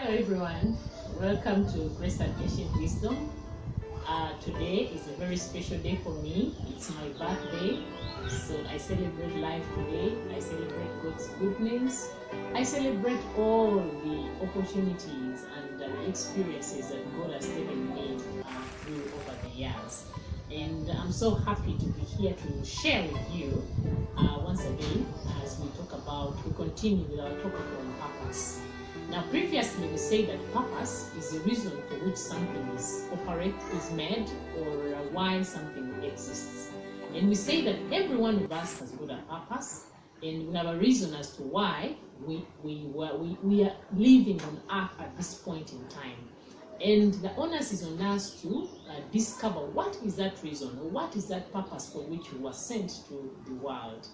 Hello everyone, welcome to Grace and Patient Wisdom. Today is a very special day for me. It's my birthday, so I celebrate life today. I celebrate God's goodness. I celebrate all the opportunities and experiences that God has given me through over the years. And I'm so happy to be here to share with you once again as we continue with our topic on purpose. Now, previously we said that purpose is the reason for which something is made, or why something exists. And we say that every one of us has got a purpose, and we have a reason as to why we are living on earth at this point in time. And the onus is on us to discover what is that reason, or what is that purpose for which we were sent to the world.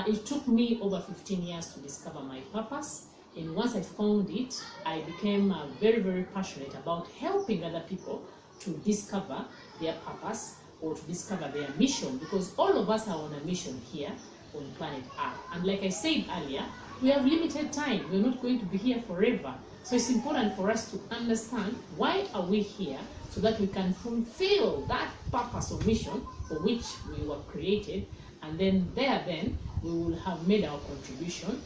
It took me over 15 years to discover my purpose. And once I found it, I became very, very passionate about helping other people to discover their purpose or to discover their mission, because all of us are on a mission here on planet Earth. And like I said earlier, we have limited time. We're not going to be here forever. So it's important for us to understand why are we here, so that we can fulfill that purpose or mission for which we were created. And then we will have made our contribution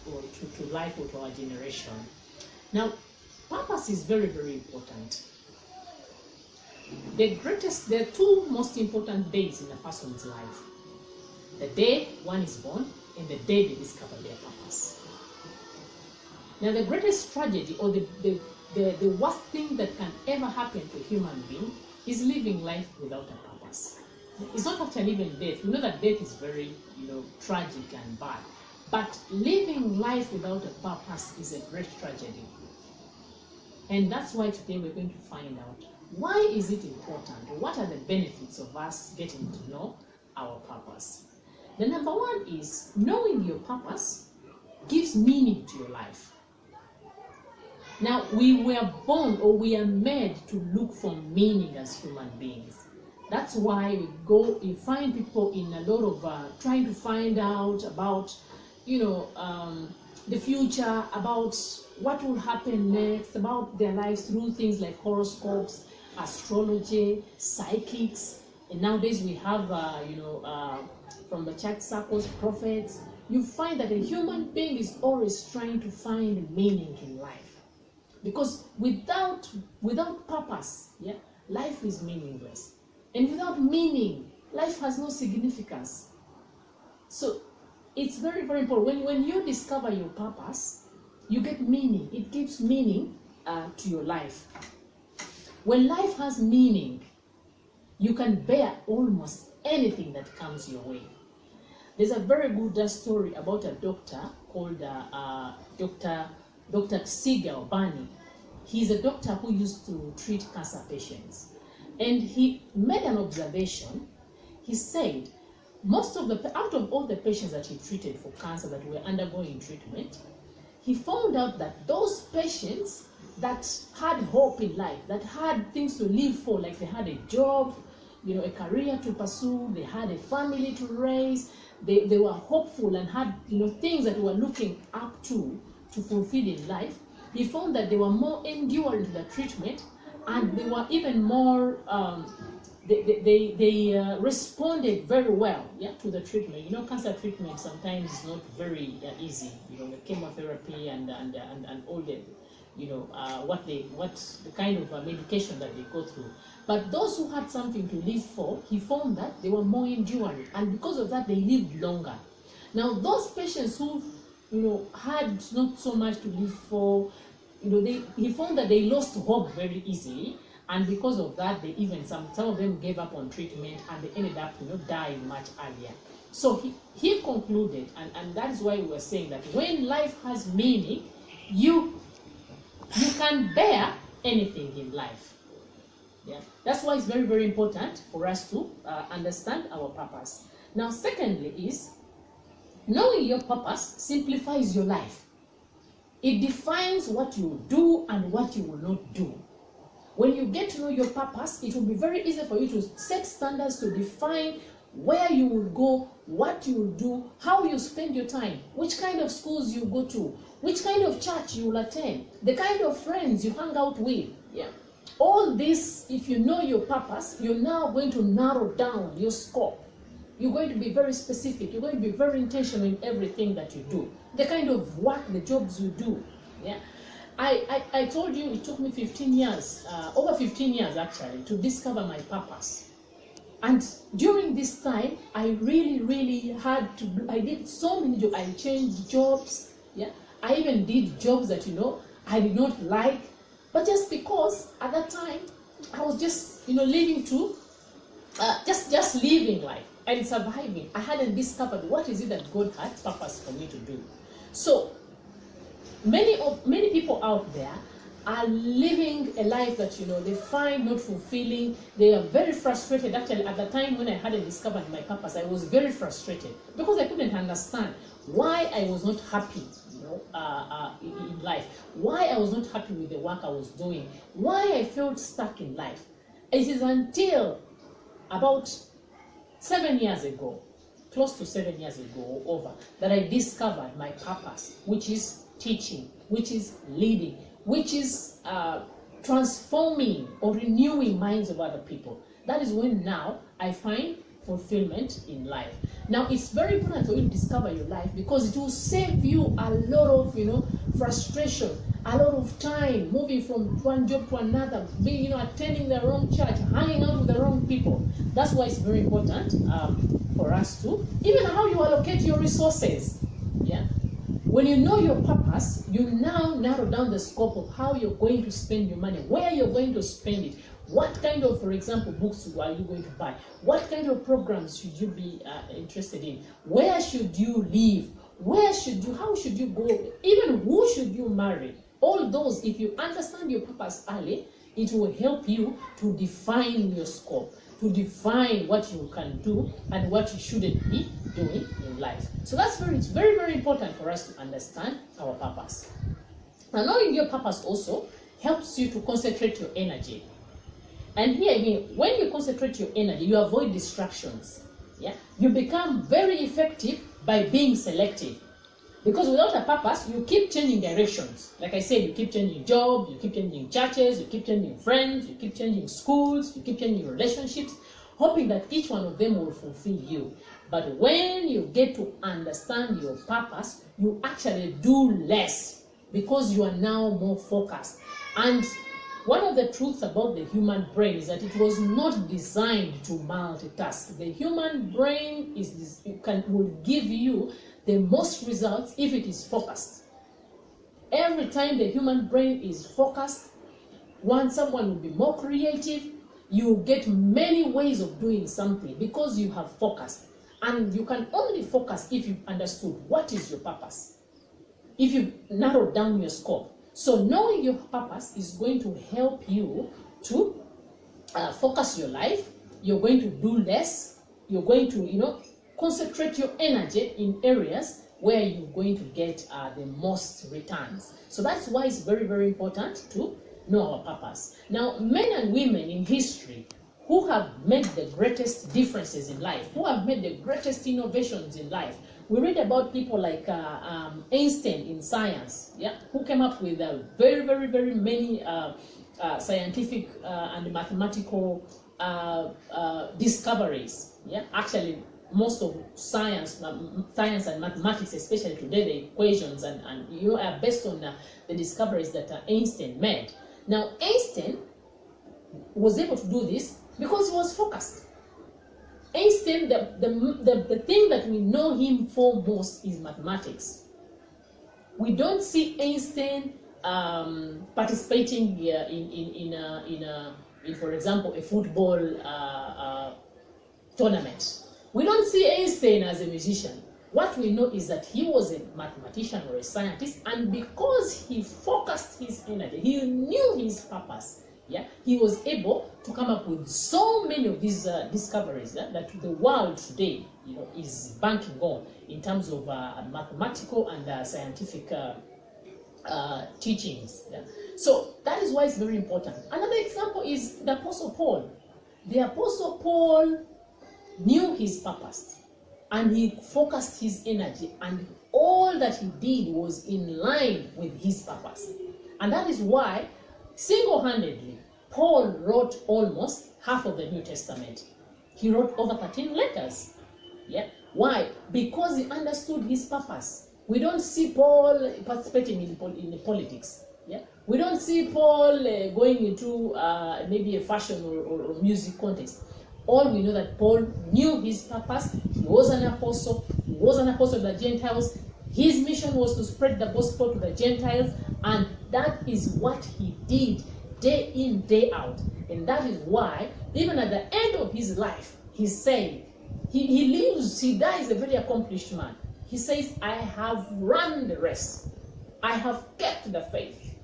or to life or to our generation. Now, purpose is very, very important. There are two most important days in a person's life: the day one is born and the day they discover their purpose. Now, the greatest tragedy, or the worst thing that can ever happen to a human being, is living life without a purpose. It's not actually even death. We know that death is very, tragic and bad. But living life without a purpose is a great tragedy. And that's why today we're going to find out, why is it important? What are the benefits of us getting to know our purpose? The number one is, knowing your purpose gives meaning to your life. Now, we were born, or we are made to look for meaning as human beings. That's why you find people in a lot of trying to find out about the future, about what will happen next, about their lives through things like horoscopes, astrology, psychics, and nowadays we have, from the church circles, prophets. You find that a human being is always trying to find meaning in life, because without purpose, life is meaningless, and without meaning, life has no significance. So it's very, very important. When you discover your purpose, you get meaning. It gives meaning to your life. When life has meaning, you can bear almost anything that comes your way. There's a very good story about a doctor called Dr. Sigal Bani. He's a doctor who used to treat cancer patients. And he made an observation. He said, out of all the patients that he treated for cancer that were undergoing treatment, he found out that those patients that had hope in life, that had things to live for, like they had a job, a career to pursue, they had a family to raise, they were hopeful and had things that they were looking up to fulfill in life, he found that they were more enduring to the treatment, and they were even more they responded very well to the treatment. Cancer treatment sometimes is not very easy. The chemotherapy and all the the kind of medication that they go through. But those who had something to live for, he found that they were more enduring, and because of that they lived longer. Now, those patients who had not so much to live for, he found that they lost hope very easily. And because of that, some of them gave up on treatment, and they ended up dying much earlier. So he concluded, and that is why we were saying that when life has meaning, you can bear anything in life. That's why it's very, very important for us to understand our purpose. Now, secondly is, knowing your purpose simplifies your life. It defines what you will do and what you will not do. When you get to know your purpose, it will be very easy for you to set standards to define where you will go, what you will do, how you spend your time, which kind of schools you go to, which kind of church you will attend, the kind of friends you hang out with. Yeah. All this, if you know your purpose, you're now going to narrow down your scope. You're going to be very specific. You're going to be very intentional in everything that you do. The kind of work, the jobs you do. Yeah. I told you it took me 15 years, over 15 years actually, to discover my purpose. And during this time, I really had to do, I did so many jobs. I changed jobs. Yeah. I even did jobs that, I did not like. But just because at that time, I was just, living to, just living life and surviving. I hadn't discovered what is it that God had purpose for me to do. So many people out there are living a life that they find not fulfilling. They are very frustrated. Actually, at the time when I hadn't discovered my purpose, I was very frustrated because I couldn't understand why I was not happy in life, why I was not happy with the work I was doing, why I felt stuck in life. It is until about 7 years ago, close to 7 years ago or over, that I discovered my purpose, which is teaching, which is leading, which is transforming or renewing minds of other people. That is when now I find fulfillment in life. Now, it's very important for you to discover your life because it will save you a lot of, frustration, a lot of time moving from one job to another, being, attending the wrong church, hanging out with the wrong people. That's why it's very important for us to, even how you allocate your resources. Yeah. When you know your purpose, you now narrow down the scope of how you're going to spend your money, where you're going to spend it. What kind of, for example, books are you going to buy? What kind of programs should you be interested in? Where should you live? How should you go? Even who should you marry? All those, if you understand your purpose early, it will help you to define your scope, to define what you can do and what you shouldn't be doing in life. So it's very, very important for us to understand our purpose. Now, knowing your purpose also helps you to concentrate your energy. And here again, when you concentrate your energy, you avoid distractions. Yeah? You become very effective by being selective. Because without a purpose, you keep changing directions. Like I said, you keep changing jobs, you keep changing churches, you keep changing friends, you keep changing schools, you keep changing relationships, hoping that each one of them will fulfill you. But when you get to understand your purpose, you actually do less because you are now more focused. And one of the truths about the human brain is that it was not designed to multitask. The human brain will give you the most results if it is focused. Every time the human brain is focused, someone will be more creative. You get many ways of doing something because you have focused. And you can only focus if you've understood what is your purpose, if you've narrowed down your scope. So knowing your purpose is going to help you to focus your life. You're going to do less. You're going to, concentrate your energy in areas where you're going to get the most returns. So that's why it's very, very important to know our purpose. Now, men and women in history who have made the greatest differences in life, who have made the greatest innovations in life, we read about people like Einstein in science, who came up with very, very, very many scientific and mathematical discoveries. Actually, most of science and mathematics, especially today, the equations and are based on the discoveries that Einstein made. Now, Einstein was able to do this because he was focused. Einstein, the thing that we know him for most is mathematics. We don't see Einstein participating in, for example, a football tournament. We don't see Einstein as a musician. What we know is that he was a mathematician or a scientist, and because he focused his energy, he knew his purpose. He was able to come up with so many of these discoveries that the world today, is banking on in terms of mathematical and scientific teachings. So that is why it's very important. Another example is the Apostle Paul. The Apostle Paul knew his purpose, and he focused his energy, and all that he did was in line with his purpose. And that is why, single-handedly, Paul wrote almost half of the New Testament. He wrote over 13 letters. Yeah. Why? Because he understood his purpose. We don't see Paul participating in politics. Yeah. We don't see Paul going into maybe a fashion or music contest. All we know that Paul knew his purpose. He was an apostle. He was an apostle to the Gentiles. His mission was to spread the gospel to the Gentiles, and that is what he did day in, day out. And that is why, even at the end of his life, he's saying, he dies a very accomplished man. He says, I have run the race. I have kept the faith.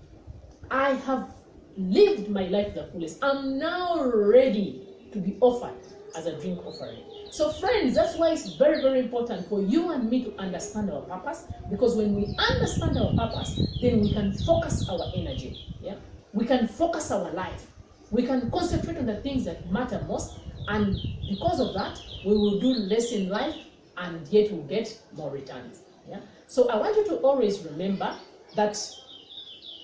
I have lived my life to the fullest. I'm now ready to be offered as a drink offering. So friends, that's why it's very, very important for you and me to understand our purpose, because when we understand our purpose, then we can focus our energy. Yeah? We can focus our life. We can concentrate on the things that matter most, and because of that, we will do less in life, and yet we'll get more returns. Yeah? So I want you to always remember that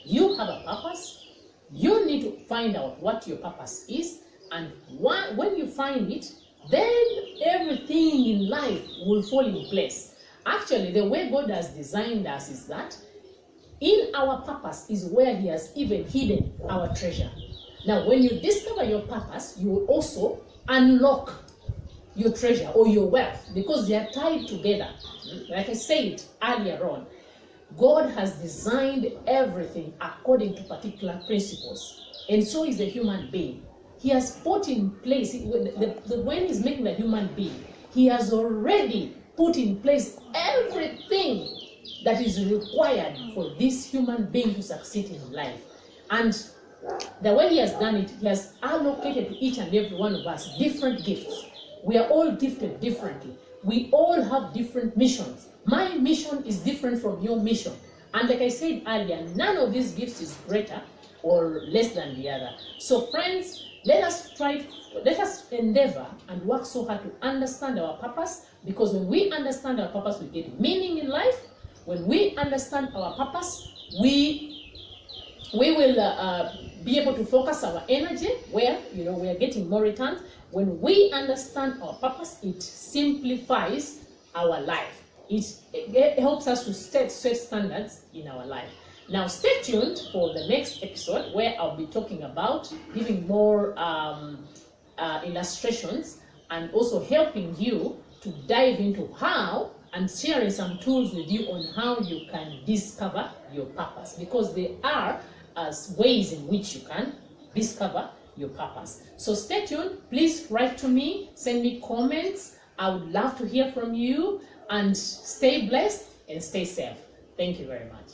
you have a purpose. You need to find out what your purpose is, and when you find it, then everything in life will fall in place. Actually, the way God has designed us is that in our purpose is where he has even hidden our treasure. Now, when you discover your purpose, you will also unlock your treasure or your wealth, because they are tied together. Like I said earlier on, God has designed everything according to particular principles, and so is the human being. He has put in place, when he's making the human being, he has already put in place everything that is required for this human being to succeed in life. And the way he has done it, he has allocated to each and every one of us different gifts. We are all gifted differently. We all have different missions. My mission is different from your mission. And like I said earlier, none of these gifts is greater or less than the other. So friends, let us endeavor and work so hard to understand our purpose, because when we understand our purpose, we get meaning in life. When we understand our purpose, we will be able to focus our energy where we are getting more returns. When we understand our purpose, it simplifies our life. It helps us to set standards in our life. Now stay tuned for the next episode, where I'll be talking about giving more illustrations, and also helping you to dive into how, and sharing some tools with you on how you can discover your purpose, because there are ways in which you can discover your purpose. So stay tuned. Please write to me, send me comments. I would love to hear from you, and stay blessed and stay safe. Thank you very much.